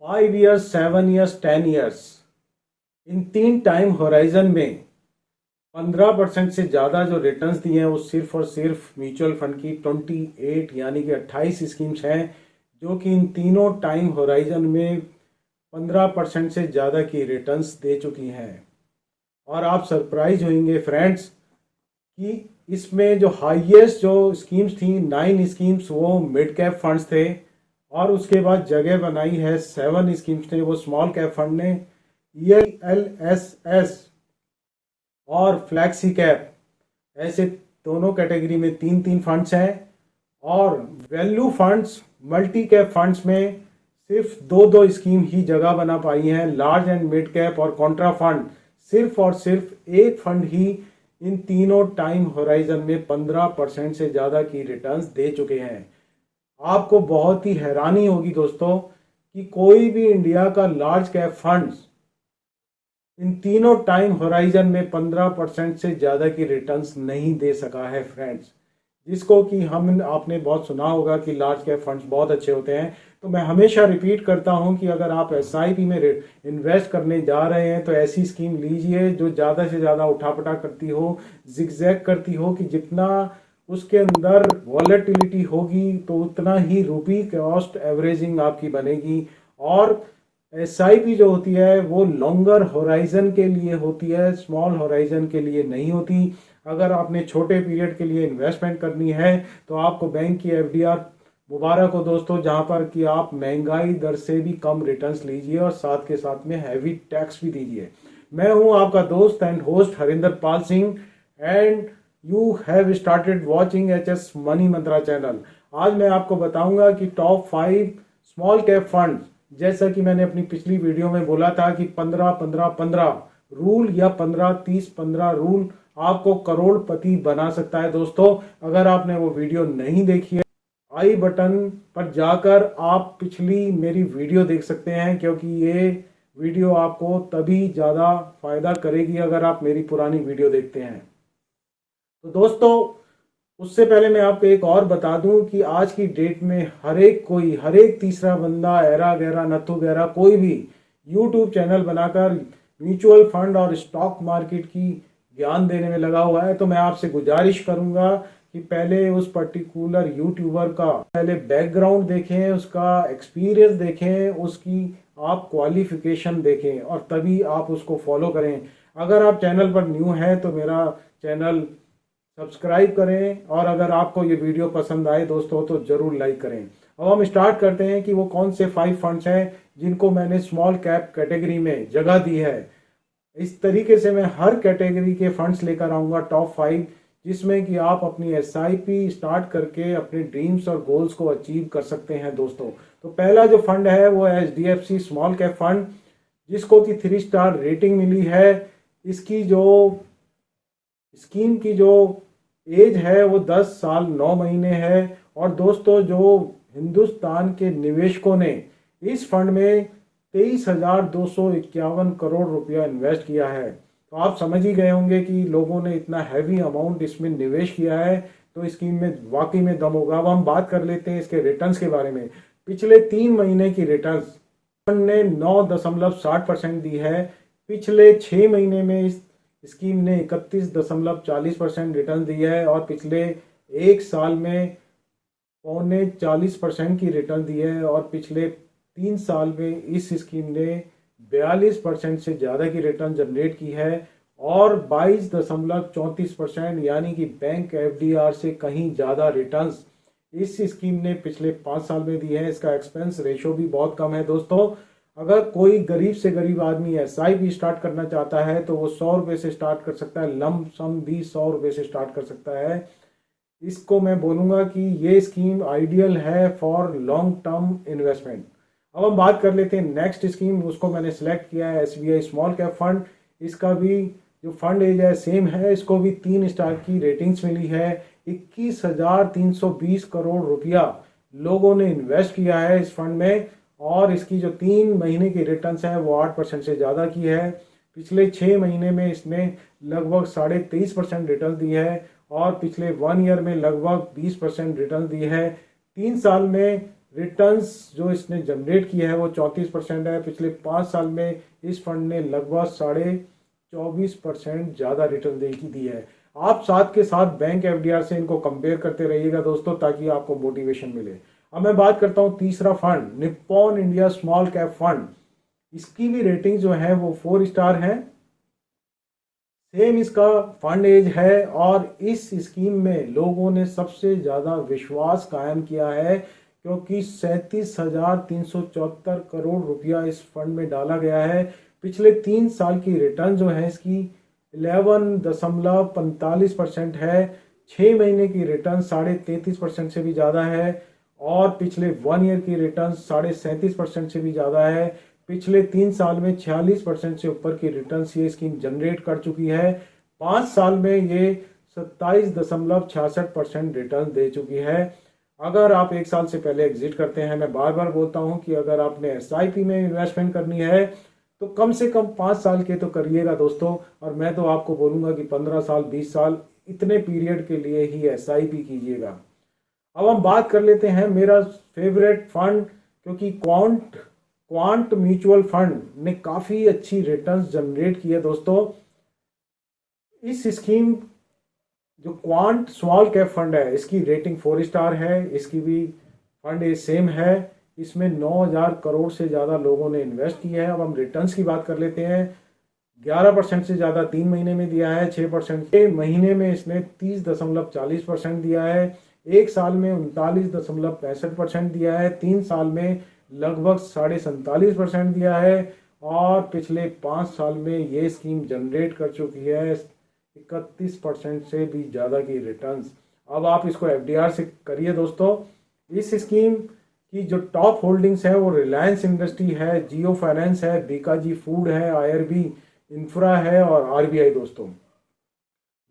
5 years, 7 years, 10 years, इन तीन time horizon में 15% से ज़्यादा जो रिटर्न्स दिए हैं वो सिर्फ और सिर्फ म्यूचुअल फंड की 28 यानी कि 28 स्कीम्स हैं जो कि इन तीनों टाइम होराइजन में 15% से ज़्यादा की रिटर्न्स दे चुकी हैं। और आप सरप्राइज होंगे फ्रेंड्स कि इसमें जो हाईएस्ट जो स्कीम्स थी 9 स्कीम्स वो मिड कैप फंड्स थे, और उसके बाद जगह बनाई है 7 स्कीम्स ने, वो स्मॉल कैप फंड ने। ELSS और फ्लैक्सी कैप ऐसे दोनों कैटेगरी में 3 फंड्स हैं, और value funds multi cap funds में सिर्फ 2 स्कीम ही जगह बना पाई हैं। लार्ज एंड मिड कैप और कॉन्ट्रा फंड सिर्फ और सिर्फ एक फंड ही इन तीनों टाइम होराइजन में 15% से ज़्यादा की रिटर्न्स दे चुके हैं। आपको बहुत ही हैरानी होगी दोस्तों कि कोई भी इंडिया का लार्ज कैप फंड्स इन तीनों टाइम होराइजन में 15% से ज़्यादा की रिटर्न्स नहीं दे सका है फ्रेंड्स। जिसको कि हम आपने बहुत सुना होगा कि लार्ज कैप फंड्स बहुत अच्छे होते हैं, तो मैं हमेशा रिपीट करता हूं कि अगर आप एसआईपी में इन्वेस्ट करने जा रहे हैं तो ऐसी स्कीम लीजिए जो ज़्यादा से ज़्यादा उठापटा करती हो, जिगजैग करती हो, कि जितना उसके अंदर वॉलेटिलिटी होगी तो उतना ही रुपी कॉस्ट एवरेजिंग आपकी बनेगी। और एसआईपी जो होती है वो लॉन्गर होराइजन के लिए होती है, स्मॉल होराइजन के लिए नहीं होती। अगर आपने छोटे पीरियड के लिए इन्वेस्टमेंट करनी है तो आपको बैंक की एफडीआर मुबारक हो दोस्तों, जहां पर कि आप महंगाई दर से भी कम रिटर्न्स लीजिए और साथ के साथ में हैवी टैक्स भी दीजिए। मैं हूं आपका दोस्त and host Harinder Pal Singh, and you have started watching HS money Mantra channel. आज मैं आपको बताऊंगा कि टॉप 5 स्मॉल कैप फंड, जैसा कि मैंने अपनी पिछली वीडियो में बोला था कि 15-15-15 रूल या 15-30-15 रूल आपको करोड़पति बना सकता है। दोस्तों अगर आपने वो वीडियो नहीं देखी है, आई बटन पर जाकर आप पिछली मेरी वीडियो देख सकते हैं, क्योंकि ये वीडियो आपको तभी ज़्यादा फायदा करेगी अगर आप मेरी पुरानी वीडियो देखते हैं। तो दोस्तों उससे पहले मैं आपको एक और बता दूं कि आज की डेट में हर एक तीसरा बंदा, एरा गैरा नथु गैरा, कोई भी यूट्यूब चैनल बनाकर म्यूचुअल फंड और स्टॉक मार्केट की ज्ञान देने में लगा हुआ है। तो मैं आपसे गुजारिश करूंगा कि पहले उस पर्टिकुलर यूट्यूबर का पहले बैकग्राउंड देखें, उसका एक्सपीरियंस देखें, उसकी आप क्वालिफिकेशन देखें और तभी आप उसको फॉलो करें। अगर आप चैनल पर न्यू हैं तो मेरा चैनल सब्सक्राइब करें, और अगर आपको ये वीडियो पसंद आए दोस्तों तो ज़रूर लाइक करें। अब हम स्टार्ट करते हैं कि वो कौन से 5 फंड्स हैं जिनको मैंने स्मॉल कैप कैटेगरी में जगह दी है। इस तरीके से मैं हर कैटेगरी के फंड्स लेकर आऊँगा टॉप 5, जिसमें कि आप अपनी SIP स्टार्ट करके अपने ड्रीम्स और गोल्स को अचीव कर सकते हैं दोस्तों। तो पहला जो फंड है वो है HDFC स्मॉल कैप फंड, जिसको कि 3 स्टार रेटिंग मिली है। इसकी जो स्कीम की जो एज है वो 10 साल 9 महीने है। और दोस्तों जो हिंदुस्तान के निवेशकों ने इस फंड में 23,251 करोड़ रुपया इन्वेस्ट किया है, तो आप समझ ही गए होंगे कि लोगों ने इतना हैवी अमाउंट इसमें निवेश किया है, तो इस स्कीम में वाकई में दम होगा। अब हम बात कर लेते हैं इसके रिटर्न्स के बारे में। पिछले 3 महीने की रिटर्न्स फंड ने 9.60% दी है। पिछले 6 महीने में इस स्कीम ने 31.40% रिटर्न दिया है, और पिछले 1 साल में 40% की रिटर्न दी है, और पिछले 3 साल में इस स्कीम ने 42% से ज़्यादा की रिटर्न जनरेट की है, और 22.34% यानी कि बैंक FDR से कहीं ज़्यादा रिटर्न्स इस स्कीम ने पिछले 5 साल में दी है। इसका एक्सपेंस रेशो भी बहुत कम है दोस्तों। अगर कोई गरीब से गरीब आदमी SIP स्टार्ट करना चाहता है तो वो 100 रुपये से स्टार्ट कर सकता है, लम सम भी 100 रुपये से स्टार्ट कर सकता है। इसको मैं बोलूँगा कि ये स्कीम आइडियल है फॉर लॉन्ग टर्म इन्वेस्टमेंट। अब हम बात कर लेते हैं नेक्स्ट स्कीम, उसको मैंने सेलेक्ट किया है SBI स्मॉल कैप फंड। इसका भी जो फंड एज है सेम है, इसको भी 3 स्टार की रेटिंग्स मिली है। 21,320 करोड़ रुपया लोगों ने इन्वेस्ट किया है इस फंड में, और इसकी जो 3 महीने की रिटर्न्स है वो 8% से ज़्यादा की है। पिछले 6 महीने में इसने लगभग 23.5% रिटर्न दी है, और पिछले 1 ईयर में लगभग 20% रिटर्न दी है। 3 साल में रिटर्न्स जो इसने जनरेट किया है वो 34% है। पिछले 5 साल में इस फंड ने लगभग 24.5% ज़्यादा रिटर्न दी है। आप साथ के साथ बैंक एफडीआर से इनको कंपेयर करते रहिएगा दोस्तों, ताकि आपको मोटिवेशन मिले। अब मैं बात करता हूँ तीसरा fund, Nippon India small cap fund. इसकी भी रेटिंग जो है वो 4 स्टार है। सेम इसका फंड एज है और इस स्कीम में लोगों ने सबसे ज़्यादा विश्वास कायम किया है, क्योंकि 37,374 करोड़ रुपया इस फंड में डाला गया है। पिछले 3 साल की रिटर्न जो है इसकी 11.45% है। 6 महीने की रिटर्न 33.5% से भी ज़्यादा है और पिछले 1 ईयर की रिटर्न 37.5% से भी ज़्यादा है। पिछले 3 साल में 46% से ऊपर की रिटर्न ये स्कीम जनरेट कर चुकी है। 5 साल में ये 27.66% रिटर्न दे चुकी है। अगर आप 1 साल से पहले एग्जिट करते हैं, मैं बार बार बोलता हूं कि अगर आपने एसआईपी में इन्वेस्टमेंट करनी है तो कम से कम 5 साल के तो करिएगा दोस्तों। और मैं तो आपको बोलूंगा कि 15 साल 20 साल इतने पीरियड के लिए ही एसआईपी कीजिएगा। अब हम बात कर लेते हैं मेरा फेवरेट फंड, क्योंकि क्वांट म्यूचुअल फंड ने काफ़ी अच्छी रिटर्न्स जनरेट की है दोस्तों। इस स्कीम जो क्वांट स्मॉल कैप फंड है इसकी रेटिंग 4 स्टार है। इसकी भी फंड ये सेम है। इसमें 9,000 करोड़ से ज़्यादा लोगों ने इन्वेस्ट किया है। अब हम रिटर्न्स की बात कर लेते हैं। 11% से ज़्यादा 3 महीने में दिया है, 6% के महीने में इसने 30.40% दिया है, 1 साल में 39.65% दिया है, 3 साल में लगभग 47.5% दिया है और पिछले 5 साल में ये स्कीम जनरेट कर चुकी है 31% से भी ज़्यादा की रिटर्न्स। अब आप इसको एफडीआर से करिए दोस्तों। इस स्कीम की जो टॉप होल्डिंग्स है वो रिलायंस इंडस्ट्री है, जियो फाइनेंस है, बीकाजी फूड है, आईआरबी इंफ्रा है और आरबीआई दोस्तों।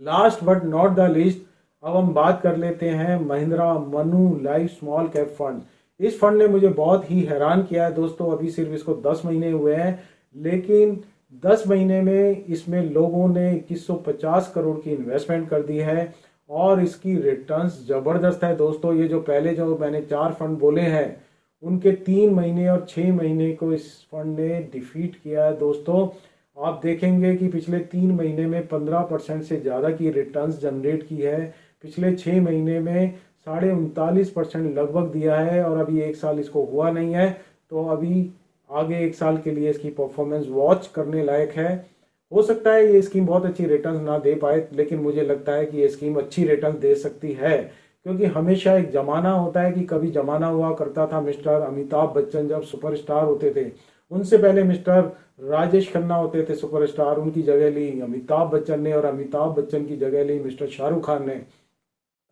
Last but not the least, अब हम बात कर लेते हैं Mahindra Manu life small cap fund. इस फंड ने मुझे बहुत ही हैरान किया है दोस्तों। अभी सिर्फ इसको 10 महीने हुए हैं, लेकिन 10 महीने में इसमें लोगों ने 2150 करोड़ की इन्वेस्टमेंट कर दी है और इसकी रिटर्न्स ज़बरदस्त है दोस्तों। ये जो पहले जो मैंने 4 फंड बोले हैं उनके 3 महीने और 6 महीने को इस फंड ने डिफीट किया है दोस्तों। आप देखेंगे कि पिछले 3 महीने में 15% से ज़्यादा की रिटर्न्स जनरेट की है। पिछले 6 महीने में 39.5% लगभग दिया है और अभी 1 साल इसको हुआ नहीं है, तो अभी आगे 1 साल के लिए इसकी परफॉर्मेंस वॉच करने लायक है। हो सकता है ये स्कीम बहुत अच्छी रिटर्न ना दे पाए, लेकिन मुझे लगता है कि ये स्कीम अच्छी रिटर्न दे सकती है, क्योंकि हमेशा एक ज़माना होता है कि कभी ज़माना हुआ करता था मिस्टर अमिताभ बच्चन जब सुपरस्टार होते थे, उनसे पहले मिस्टर राजेश खन्ना होते थे सुपरस्टार, उनकी जगह ली अमिताभ बच्चन ने और अमिताभ बच्चन की जगह ली मिस्टर शाहरुख खान ने।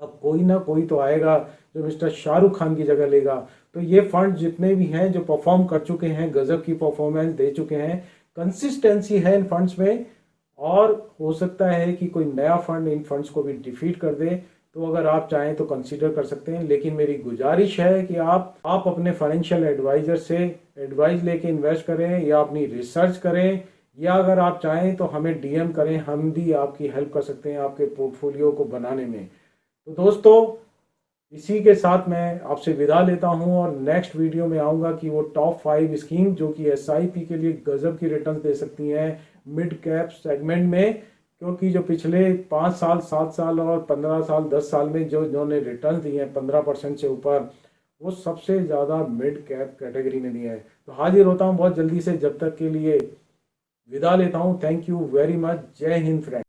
अब कोई ना कोई तो आएगा जो मिस्टर शाहरुख खान की जगह लेगा। तो ये फंड जितने भी हैं जो परफॉर्म कर चुके हैं, गजब की परफॉर्मेंस दे चुके हैं, कंसिस्टेंसी है इन फंड्स में और हो सकता है कि कोई नया फंड इन फंड्स को भी डिफीट कर दे। तो अगर आप चाहें तो कंसीडर कर सकते हैं, लेकिन मेरी गुजारिश है कि आप अपने फाइनेंशियल एडवाइजर से एडवाइस लेके इन्वेस्ट करें या अपनी रिसर्च करें, या अगर आप चाहें तो हमें डीएम करें, हम भी आपकी हेल्प कर सकते हैं आपके पोर्टफोलियो को बनाने में। तो दोस्तों इसी के साथ मैं आपसे विदा लेता हूं और नेक्स्ट वीडियो में आऊंगा कि वो टॉप 5 स्कीम जो कि एसआईपी के लिए गजब की रिटर्न दे सकती हैं मिड कैप सेगमेंट में, क्योंकि जो पिछले 5 साल 7 साल और 15 साल 10 साल में जो जिन्होंने रिटर्न दिए हैं 15% से ऊपर, वो सबसे ज़्यादा मिड कैप कैटेगरी में दिए हैं। तो हाजिर होता हूँ बहुत जल्दी से, जब तक के लिए विदा लेता हूँ। Thank you very much. जय हिंद फ्रेंड।